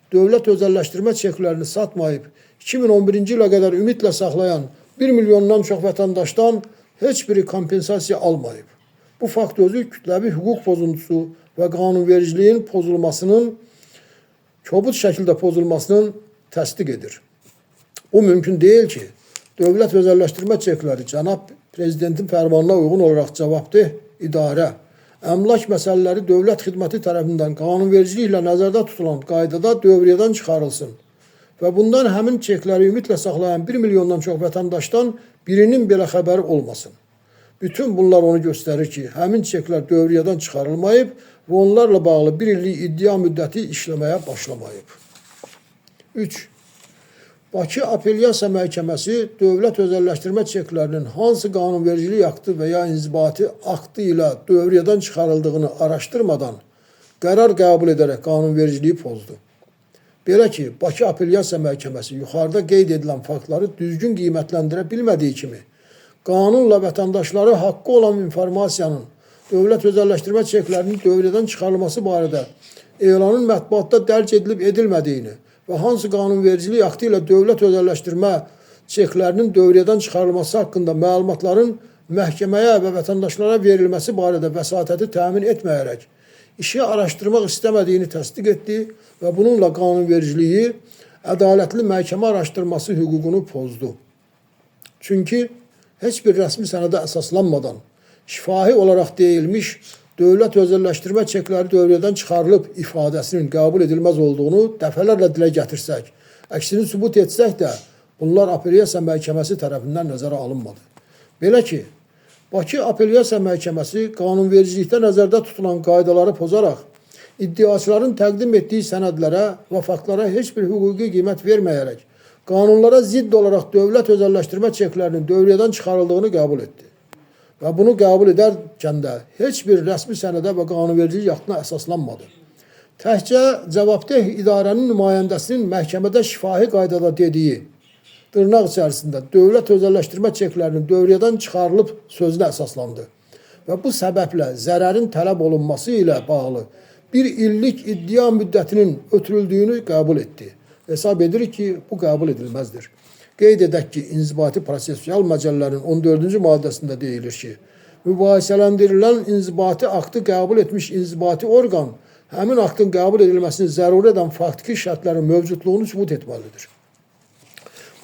Dövlət özəlləşdirmə çeklərini satmayıb 2011-ci ilə qədər ümidlə saxlayan 1 milyondan çox vətəndaşdan heç biri kompensasiya almayıb. Bu fakt özü kütləvi hüquq pozuntusu və qanunvericiliyin pozulmasının, kobud şəkildə pozulmasının təsdiq edir. Bu mümkün deyil ki, dövlət özəlləşdirmə çekləri cənab prezidentin fərmanına uyğun olaraq cavabdeh idarə, əmlak məsələləri dövlət xidməti tərəfindən qanunvericiliklə nəzərdə tutulan qaydada dövriyyədən çıxarılsın və bundan həmin çekləri ümidlə saxlayan 1 milyondan çox vətəndaşdan birinin belə xəbəri olmasın. Bütün bunlar onu göstərir ki, həmin çeklər dövriyyədən çıxarılmayıb və onlarla bağlı 1 illik iddia müddəti işləməyə başlamayıb. 3. Bakı Apellyasiya Məhkəməsi dövlət özəlləşdirmə çeklərinin hansı qanunvericilik aktı və ya inzibati aktı ilə dövriyyədən çıxarıldığını araşdırmadan qərar qəbul edərək qanunvericiliyi pozdu. Belə ki, Bakı Apellyasiya Məhkəməsi yuxarıda qeyd edilən faktları düzgün qiymətləndirə bilmədiyi kimi, qanunla vətəndaşları haqqı olan informasiyanın dövlət özəlləşdirmə çeklərinin dövriyyədən çıxarılması barədə elanın mətbuatda dərc edilib edilmədiyini və hansı qanunvericilik aktı ilə dövlət özəlləşdirmə çeklərinin dövriyyədən çıxarılması haqqında məlumatların məhkəməyə və vətəndaşlara verilməsi barədə vəsatəti təmin etməyərək işi araşdırmaq istəmədiyini təsdiq etdi və bununla qanunvericiliyi ədalətli məhkəmə araşdırması hüququnu pozdu. Çünki heç bir rəsmi sənədə əsaslanmadan şifahi olaraq deyilmiş dövlət özəlləşdirmə çekləri dövriyyədən çıxarılıb ifadəsinin qəbul edilməz olduğunu dəfələrlə dilə gətirsək, əksini sübut etsək də bunlar Apellyasiya Məhkəməsi tərəfindən nəzərə alınmadı. Belə ki, Bakı Apellyasiya Məhkəməsi qanunvericilikdə nəzərdə tutulan qaydaları pozaraq iddiaçıların təqdim etdiyi sənədlərə və faktlara heç bir hüquqi qiymət verməyərək qanunlara zidd olaraq dövlət özəlləşdirmə çeklərinin dövriyyədən çıxarıldığını qəbul etdi. Və bunu qəbul edərkən də heç bir rəsmi sənədə və qanunvericilik aktına əsaslanmadı. Təkcə cavabdeh idarənin nümayəndəsinin məhkəmədə şifahi qaydada dediyi, dırnaq içərisində dövlət özəlləşdirmə çeklərinin dövriyyədən çıxarılıb sözünə əsaslandı. Və bu səbəblə zərərin tələb olunması ilə bağlı 1 illik iddia müddətinin ötürüldüyünü qəbul etdi. Hesab edirik ki, bu qəbul edilməzdir. Qeyd edək ki, İnzibati Prosessual Məcəllələrin 14-cü maddəsində deyilir ki, mübahisələndirilən inzibati aktı qəbul etmiş inzibati orqan həmin aktın qəbul edilməsini zəruri edən faktiki şərtlərin mövcudluğunu sübut etməlidir.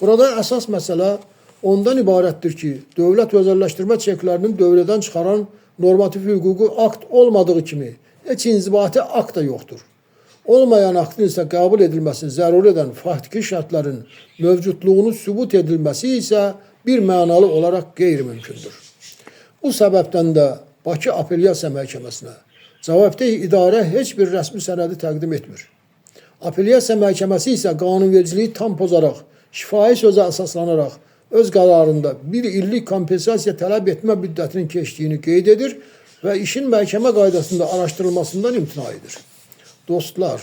Burada əsas məsələ ondan ibarətdir ki, dövlət özəlləşdirmə çeklərinin dövriyyədən çıxaran normativ hüquqi akt olmadığı kimi heç inzibati akt da yoxdur. Olmayan aktın isə qəbul edilməsini zəruri edən faktiki şərtlərin mövcudluğunu sübut edilməsi isə bir mənalı olaraq qeyri-mümkündür. Bu səbəbdən də Bakı Apellyasiya Məhkəməsinə cavabdeh idarə heç bir rəsmi sənədi təqdim etmir. Apellyasiya Məhkəməsi isə qanunvericiliyi tam pozaraq, şifahi sözə əsaslanaraq öz qərarında 1 illik kompensasiya tələb etmə müddətinin keçdiyini qeyd edir və işin məhkəmə qaydasında araşdırılmasından imtina edir. Dostlar,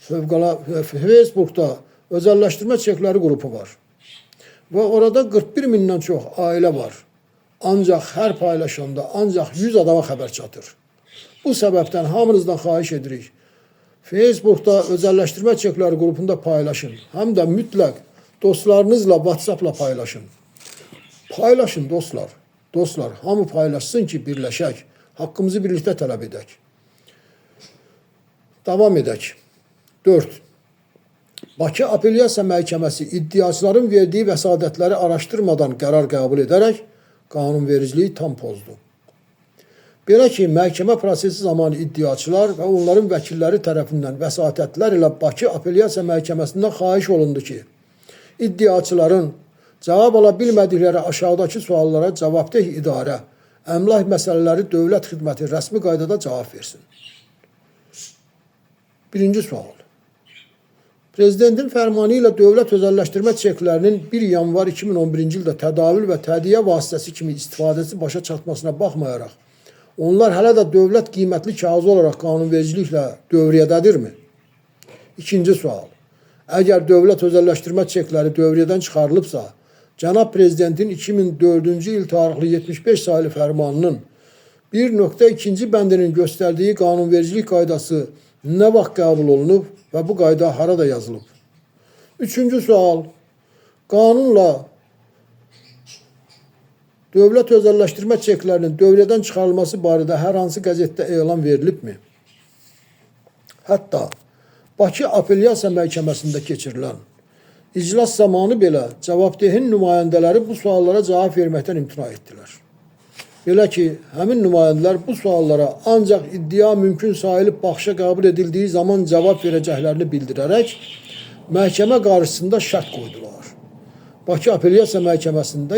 Facebook'da özəlləşdirmə çekləri qrupu var və orada 41 mindən çox ailə var. Ancaq hər paylaşanda ancaq 100 adama xəbər çatır. Bu səbəbdən hamınızdan xahiş edirik. Facebook'da özəlləşdirmə çekləri qrupunda paylaşın. Həm də mütləq dostlarınızla WhatsApp'la paylaşın. Paylaşın dostlar. Dostlar, hamı paylaşsın ki, birləşək. Haqqımızı birlikdə tələb edək. Davam edək. 4. Bakı Apellyasiya Məhkəməsi iddiaçıların verdiyi vəsadətləri araşdırmadan qərar qəbul edərək qanunvericiliyi tam pozdu. Belə ki, məhkəmə prosesi zamanı iddiaçılar və onların vəkilləri tərəfindən vəsatətlər ilə Bakı Apellyasiya Məhkəməsindən xahiş olundu ki, iddiaçıların cavab ala bilmədikləri aşağıdakı suallara cavabdeh idarə, əmlak məsələləri dövlət xidməti rəsmi qaydada cavab versin. Birinci sual. Prezidentin fərmanı ilə dövlət özəlləşdirmə çeklərinin 1 yanvar 2011-ci ildə tədavül və tədiyyə vasitəsi kimi istifadəsi başa çatmasına baxmayaraq, onlar hələ də dövlət qiymətli kağızı olaraq qanunvericiliklə dövriyyədədirmi? İkinci sual. Əgər dövlət özəlləşdirmə çekləri dövriyyədən çıxarılıbsa, cənab prezidentin 2004-cü il tarixli 75 sayılı fərmanının 1.2-ci bəndinin göstərdiyi qanunvericilik qaydası nə vaxt qəbul olunub və bu qayda harada yazılıb? Üçüncü sual, qanunla dövlət özəlləşdirmə çeklərinin dövrədən çıxarılması barədə hər hansı qəzetdə elan verilibmi? Hətta Bakı Apellyasiya Məhkəməsində keçirilən iclas zamanı belə cavabdehin nümayəndələri bu suallara cavab verməkdən imtina etdilər. Belə ki, həmin nümayəndələr bu suallara ancaq iddia mümkün sayılıb baxışa qəbul edildiyi zaman cavab verəcəklərini bildirərək məhkəmə qarşısında şərt qoydular. Bakı Apellyasiya Məhkəməsində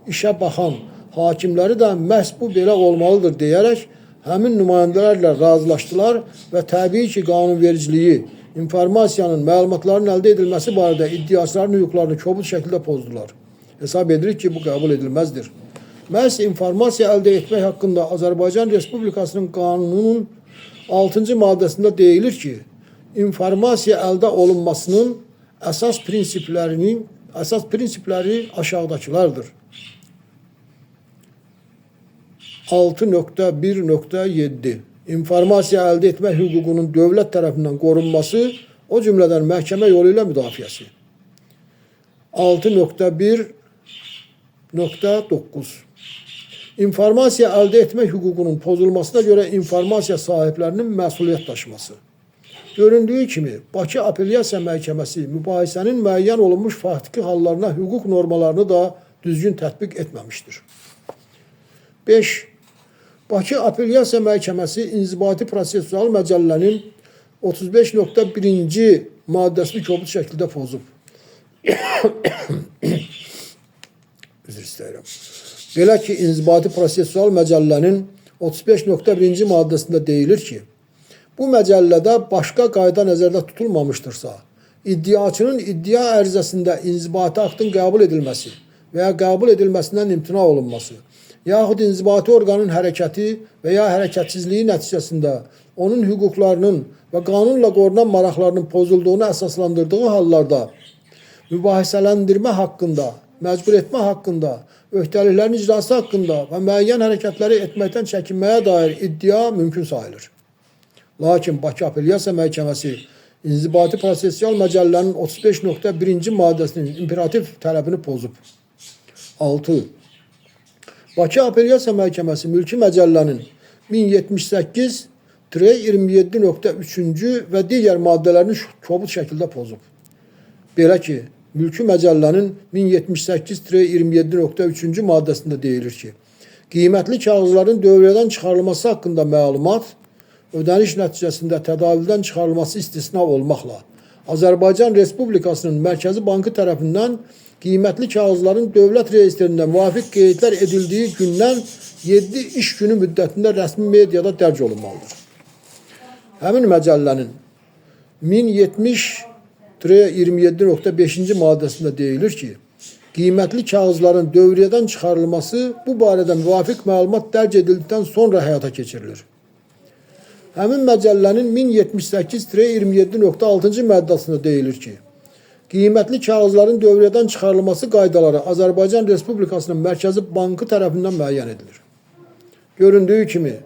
işə baxan hakimləri də məhz bu belə olmalıdır deyərək həmin nümayəndələrlə razılaşdılar və təbii ki, qanunvericiliyi, informasiyanın, məlumatların əldə edilməsi barədə iddiaçıların hüquqlarını kobud şəkildə pozdular. Hesab edirik ki, bu qəbul edilməzdir. Məhz informasiya əldə etmək haqqında Azərbaycan Respublikasının qanununun 6-cı maddəsində deyilir ki, informasiya əldə olunmasının əsas prinsipləri aşağıdakılardır. 6.1.7 İnformasiya əldə etmə hüququnun dövlət tərəfindən qorunması, o cümlədən məhkəmə yolu ilə müdafiəsi. 6.1.9 İnformasiya əldə etmə hüququnun pozulmasına görə informasiya sahiblərinin məsuliyyət daşıması. Göründüyü kimi, Bakı Apellyasiya Məhkəməsi mübahisənin müəyyən olunmuş faktiki hallarına hüquq normalarını da düzgün tətbiq etməmişdir. 5. Bakı Apellyasiya Məhkəməsi İnzibati Prosesual Məcəllənin 35.1-ci maddəsini kobud şəkildə pozub. Üzr istəyirəm. Belə ki, İnzibati Prosesual Məcəllənin 35.1-ci maddəsində deyilir ki, bu məcəllədə başqa qayda nəzərdə tutulmamışdırsa, iddiaçının iddia ərizəsində inzibati aktın qəbul edilməsi və ya qəbul edilməsindən imtina olunması, yaxud inzibati orqanın hərəkəti və ya hərəkətsizliyi nəticəsində onun hüquqlarının və qanunla qorunan maraqlarının pozulduğunu əsaslandırdığı hallarda mübahisələndirmə haqqında, məcbur etmə haqqında, öhdəliklərin icrası haqqında və müəyyən hərəkətləri etməkdən çəkinməyə dair iddia mümkün sayılır. Lakin Bakı Apellyasiya Məhkəməsi İnzibati Prosesial Məcəllənin 35.1-ci maddəsinin imperativ tələbini pozub. 6. Bakı Apellyasiya Məhkəməsi Mülki Məcəllənin 1078-27.3-cü və digər maddələrini kobud şəkildə pozub. Belə ki, Mülki Məcəllənin 1078-27.3-cü maddəsində deyilir ki, qiymətli kağızların dövrədən çıxarılması haqqında məlumat, ödəniş nəticəsində tədavüldən çıxarılması istisna olmaqla, Azərbaycan Respublikasının Mərkəzi Bankı tərəfindən qiymətli kağızların dövlət reyestrində müvafiq qeydlər edildiyi gündən 7 iş günü müddətində rəsmi mediada dərc olunmalıdır. Həmin məcəllənin 1070-27.5-ci maddəsində deyilir ki, qiymətli kağızların dövriyyədən çıxarılması bu barədə müvafiq məlumat dərc edildikdən sonra həyata keçirilir. Həmin məcəllənin 1078-27.6-cı maddəsində deyilir ki, qiymətli kağızların dövrədən çıxarılması qaydaları Azərbaycan Respublikasının Mərkəzi Bankı tərəfindən müəyyən edilir. Göründüyü kimi,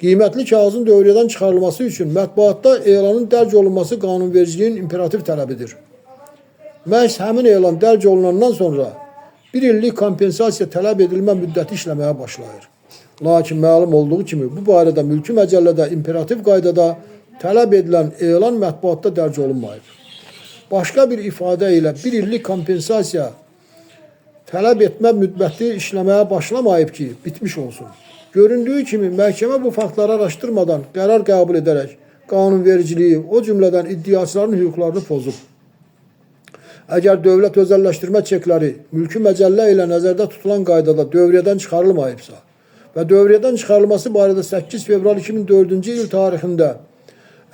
qiymətli kağızın dövrədən çıxarılması üçün mətbuatda elanın dərc olunması qanunvericiliyin imperativ tələbidir. Məhz həmin elan dərc olunandan sonra 1 illik kompensasiya tələb edilmə müddəti işləməyə başlayır. Lakin məlum olduğu kimi, bu barədə mülki məcəllədə imperativ qaydada tələb edilən elan mətbuatda dərc olunmayıb. Başqa bir ifadə ilə 1 illik kompensasiya tələb etmə müddəti işləməyə başlamayıb ki, bitmiş olsun. Göründüyü kimi, məhkəmə bu faktları araşdırmadan qərar qəbul edərək qanunvericiliyi, o cümlədən iddiaçıların hüquqlarını pozub. Əgər dövlət özəlləşdirmə çekləri mülki məcəllə ilə nəzərdə tutulan qaydada dövrədən çıxarılmayıbsa və dövrədən çıxarılması barədə 8 fevral 2004-cü il tarixində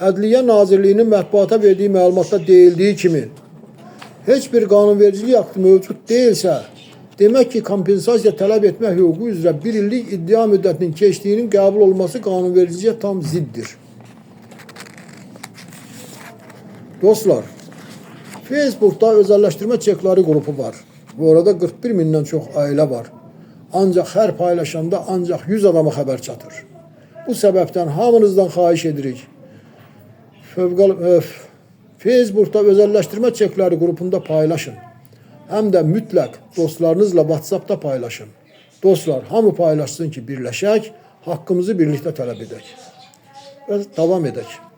Ədliyyə Nazirliyinin mətbuata verdiyi məlumatda deyildiyi kimi, heç bir qanunvericilik aktı mövcud deyilsə, demək ki, kompensasiya tələb etmə hüququ üzrə 1 illik iddia müddətinin keçdiyinin qəbul olması qanunvericiliyə tam ziddir. Dostlar, Facebook'da özəlləşdirmə çekləri qrupu var. Bu arada 41 mindən çox ailə var. Ancaq hər paylaşanda ancaq 100 adama xəbər çatır. Bu səbəbdən hamınızdan xahiş edirik. Facebook'ta özelleştirme çekleri grubunda paylaşın. Hem de mütləq dostlarınızla WhatsApp'ta paylaşın. Dostlar, hamı paylaşsın ki birləşək, haqqımızı birlikdə tələb edək və davam edək.